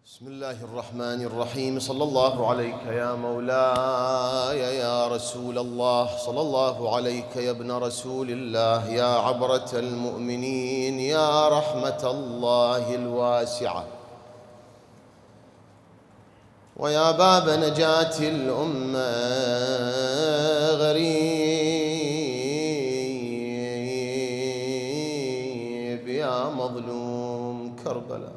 بسم الله الرحمن الرحيم. صلى الله عليك يا مولاي يا رسول الله، صلى الله عليك يا ابن رسول الله، يا عبرة المؤمنين، يا رحمة الله الواسعة، ويا باب نجاة الأمة. غريب يا مظلوم كربلاء،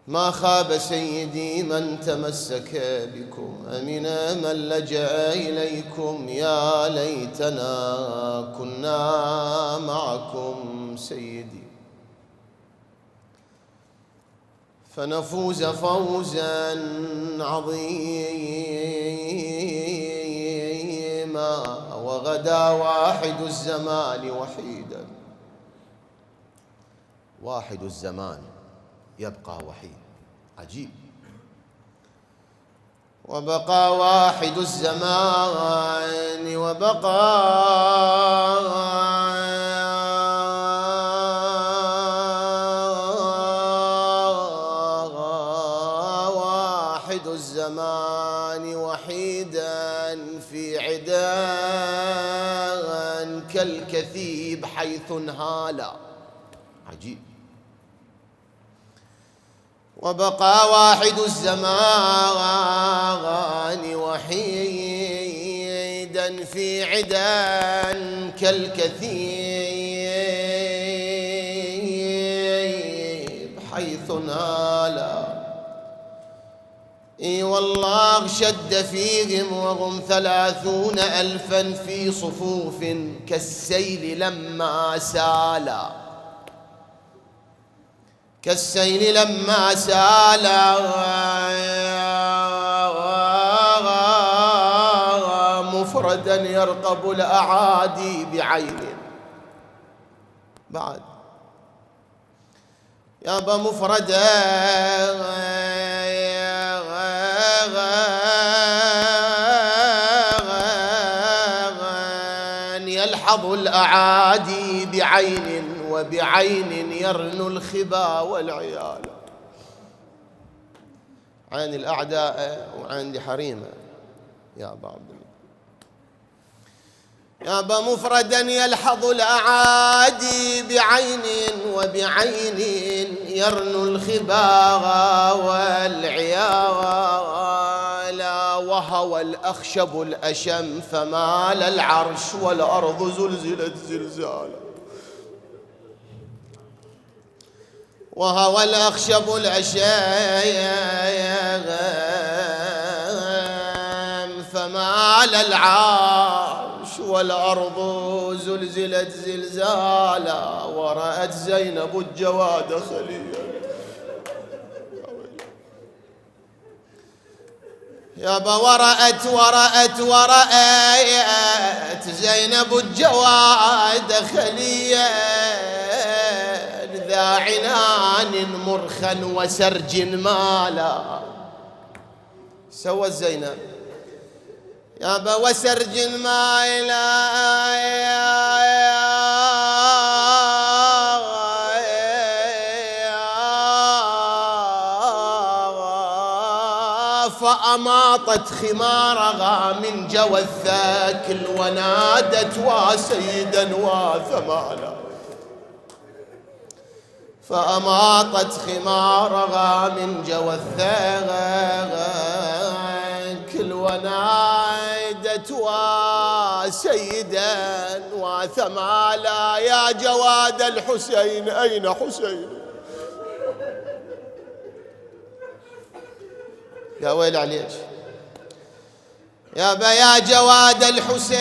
ما خاب سيدي من تمسك بكم، أمن من لجأ إليكم. يا ليتنا كنا معكم سيدي، فنفوز فوزا عظيما. وغدا واحد الزمان وحيدا، واحد الزمان يبقى وحيد. عجيب. وبقى واحد الزمان وبقى واحد الزمان وحيدا في عدان كالكثيب حيث انهالا. عجيب. وبقى واحد الزمان وحيدا في عدان كالكثيب حيث نالا. اي والله شد فيهم وهم 30,000 في صفوف كالسيل لما سالا، كالسيل لما سالا. مفردا يرقب الأعادي بعين بعد يابا، مفردا يلحظ الأعادي بعين، وبعين يرنو الخبا والعيال. عين الأعداء وعين حريمة يا أبا عبد الله. يا أبا مفردا يلحظ الأعادي بعين، وبعين يرنو الخبا والعيال. وهوى الأخشب الأشم فمال العرش، والأرض زلزلت زلزالا. وهوى الأخشب الأشم فمال العرش، والأرض زلزلت زلزالا. ورأت زينب الجواد خليلا. يابا ورأت زينب الجواد خليا، ذا عنان مرخا وسرج مالا. سوى زينب يابا وسرج مالا، فأماطت خمارها من جوى الثاكل، ونادت وسيدا وثمالا. فأماطت خمارها من جوى الثاكل، ونادت وسيدا وثمالا. يا جواد الحسين أين حسين؟ يا ويل عليك يا جواد الحسين،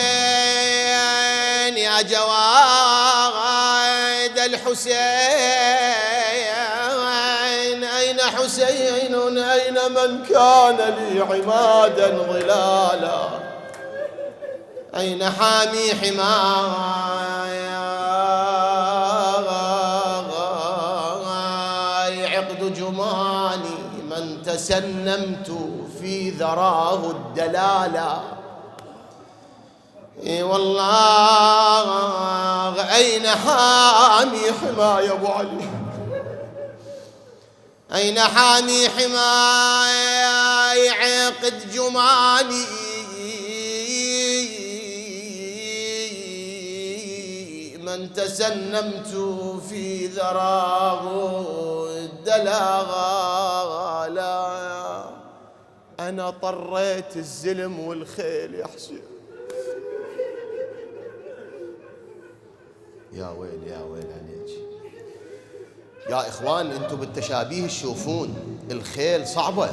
يا جواد الحسين أين حسين؟ أين من كان لي عمادا ظلالا؟ أين حامي حماي عقد جماني، من تسنمت في ذراه الدلالا. اي والله أين حامي حماي أبو علي؟ أين حامي حماي عقد جمالي من تسنمت في ذراه الدلاغا. أنا طريت الزلم والخيل يا حسين. يا ويل يا ويل عليك يا إخوان. أنتم بالتشابيه تشوفون الخيل صعبة،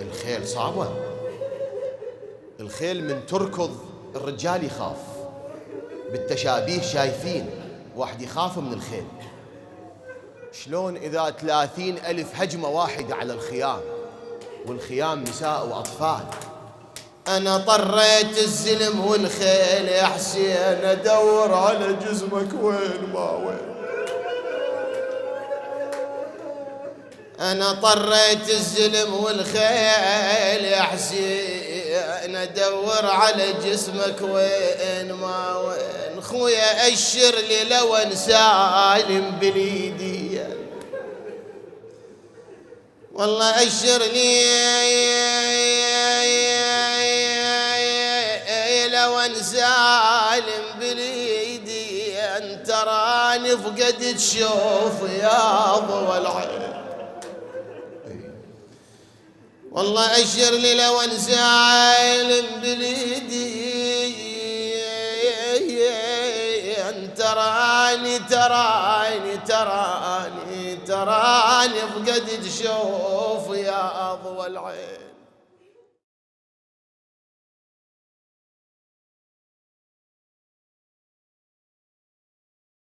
الخيل صعبة. الخيل من تركض الرجال يخاف. بالتشابيه شايفين واحد يخاف من الخيل. شلون إذا 30,000 هجمة واحدة على الخيام، والخيام نساء وأطفال. أنا طريت الزلم والخيل يا حسين أدور على جسمك وين ما وين. أنا طريت الزلم والخيل يا حسين أدور على جسمك وين ما وين. خويا أشر لي لو سالم باليدي والله أشر لي لو سالم باليدي أن تراني فقدت شوف يا ضوى العين. والله أشر لي لو سالم باليدي أن تراني فقدت شوف يا ضوى العين.